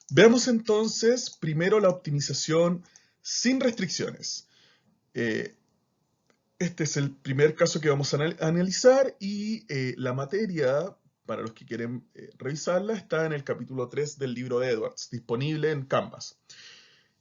Veamos entonces primero la optimización sin restricciones. Eh, Este es el primer caso que vamos a analizar y la materia, para los que quieren revisarla, está en el capítulo 3 del libro de Edwards, disponible en Canvas.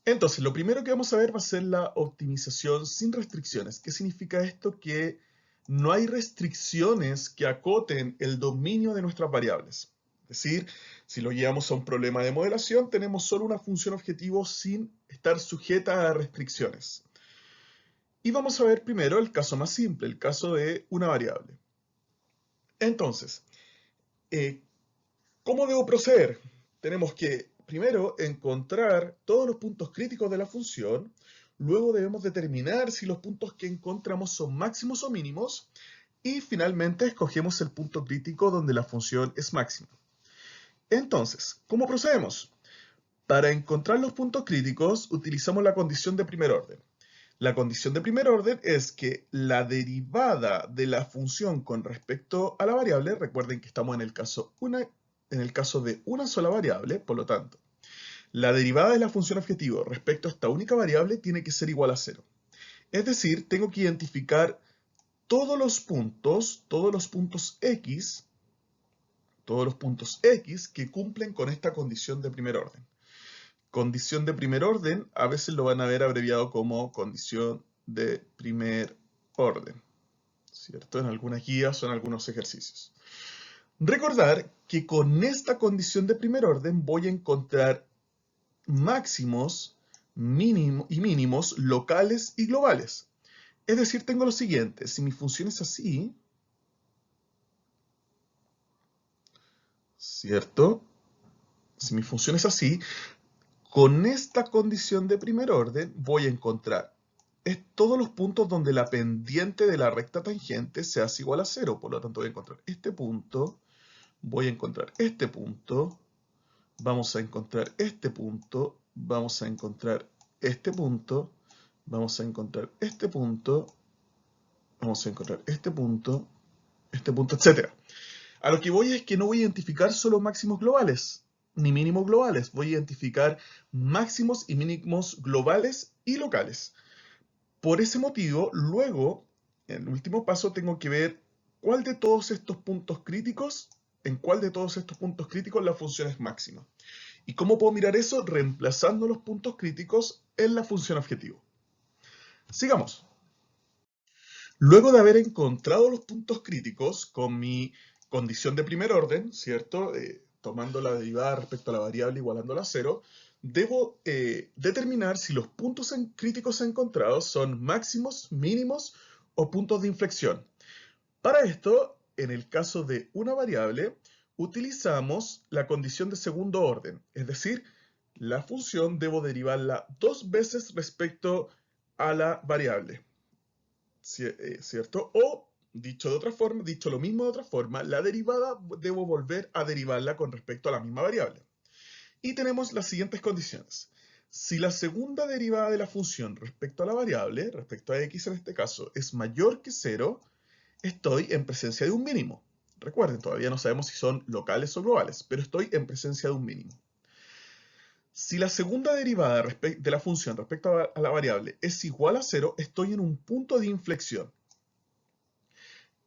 Entonces, lo primero que vamos a ver va a ser la optimización sin restricciones. ¿Qué significa esto? Que no hay restricciones que acoten el dominio de nuestras variables. Es decir, si lo llevamos a un problema de modelación, tenemos solo una función objetivo sin estar sujeta a restricciones. Y vamos a ver primero el caso más simple, el caso de una variable. Entonces, eh, ¿cómo debo proceder? Tenemos que primero encontrar todos los puntos críticos de la función, luego debemos determinar si los puntos que encontramos son máximos o mínimos, y finalmente escogemos el punto crítico donde la función es máxima. Entonces, ¿cómo procedemos? Para encontrar los puntos críticos utilizamos la condición de primer orden. La condición de primer orden es que la derivada de la función con respecto a la variable, recuerden que estamos en el caso de una sola variable, por lo tanto, la derivada de la función objetivo respecto a esta única variable tiene que ser igual a 0. Es decir, tengo que identificar todos los puntos x que cumplen con esta condición de primer orden. Condición de primer orden, a veces lo van a ver abreviado como condición de primer orden, ¿cierto? En algunas guías o en algunos ejercicios. Recordar que con esta condición de primer orden voy a encontrar máximos y mínimos locales y globales. Es decir, tengo lo siguiente, si mi función es así, ¿cierto? Si mi función es así, con esta condición de primer orden voy a encontrar todos los puntos donde la pendiente de la recta tangente se hace igual a 0. Por lo tanto voy a encontrar este punto, voy a encontrar este punto, vamos a encontrar este punto, vamos a encontrar este punto, vamos a encontrar este punto, vamos a encontrar este punto, etc. A lo que voy es que no voy a identificar solo máximos globales, ni mínimos globales. Voy a identificar máximos y mínimos globales y locales. Por ese motivo, luego, en el último paso, tengo que ver cuál de todos estos puntos críticos, en cuál de todos estos puntos críticos la función es máxima. ¿Y cómo puedo mirar eso? Reemplazando los puntos críticos en la función objetivo. Sigamos. Luego de haber encontrado los puntos críticos con mi condición de primer orden, ¿cierto? Tomando la derivada respecto a la variable igualándola a 0, debo determinar si los puntos críticos encontrados son máximos, mínimos o puntos de inflexión. Para esto, en el caso de una variable, utilizamos la condición de segundo orden, es decir, la función debo derivarla dos veces respecto a la variable. ¿Cierto? O, dicho de otra forma, dicho lo mismo de otra forma, la derivada debo volver a derivarla con respecto a la misma variable. Y tenemos las siguientes condiciones. Si la segunda derivada de la función respecto a la variable, respecto a x en este caso, es mayor que 0, estoy en presencia de un mínimo. Recuerden, todavía no sabemos si son locales o globales, pero estoy en presencia de un mínimo. Si la segunda derivada de la función respecto a la variable es igual a 0, estoy en un punto de inflexión.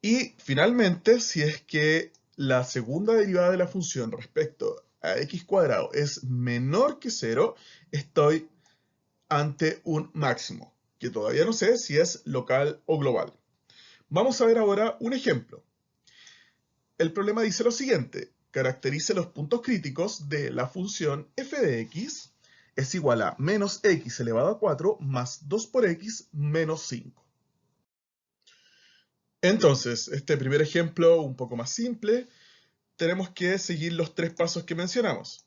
Y finalmente, si es que la segunda derivada de la función respecto a x cuadrado es menor que 0, estoy ante un máximo, que todavía no sé si es local o global. Vamos a ver ahora un ejemplo. El problema dice lo siguiente: caracterice los puntos críticos de la función f de x es igual a menos x elevado a 4 más 2 por x menos 5. Entonces, este primer ejemplo un poco más simple, tenemos que seguir los tres pasos que mencionamos.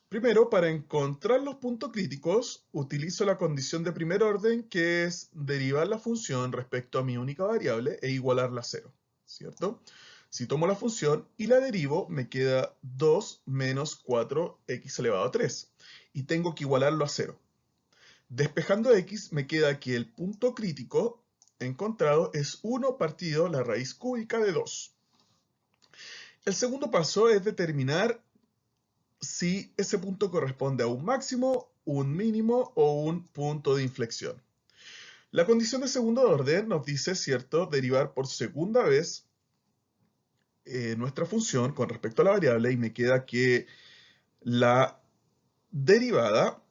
Primero, para encontrar los puntos críticos, utilizo la condición de primer orden, que es derivar la función respecto a mi única variable e igualarla a 0, ¿cierto? Si tomo la función y la derivo, me queda 2 menos 4x elevado a 3, y tengo que igualarlo a 0. Despejando x, me queda que el punto crítico encontrado es 1 partido la raíz cúbica de 2. El segundo paso es determinar si ese punto corresponde a un máximo, un mínimo o un punto de inflexión. La condición de segundo orden nos dice, ¿cierto?, derivar por segunda vez nuestra función con respecto a la variable, y me queda que la derivada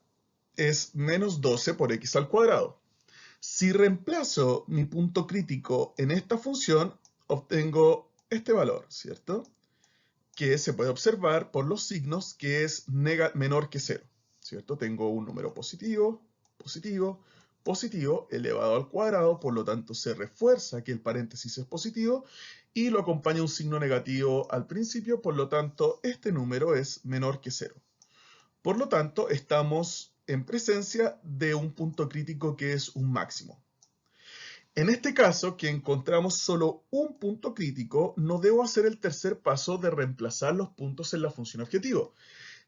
es menos 12 por x al cuadrado. Si reemplazo mi punto crítico en esta función, obtengo este valor, ¿cierto?, que se puede observar por los signos que es menor que 0, ¿cierto? Tengo un número positivo, positivo, positivo elevado al cuadrado, por lo tanto se refuerza que el paréntesis es positivo y lo acompaña un signo negativo al principio, por lo tanto este número es menor que 0. Por lo tanto, estamos en presencia de un punto crítico que es un máximo. En este caso, que encontramos solo un punto crítico, no debo hacer el tercer paso de reemplazar los puntos en la función objetivo,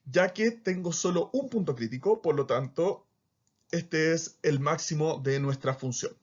ya que tengo solo un punto crítico, por lo tanto, este es el máximo de nuestra función.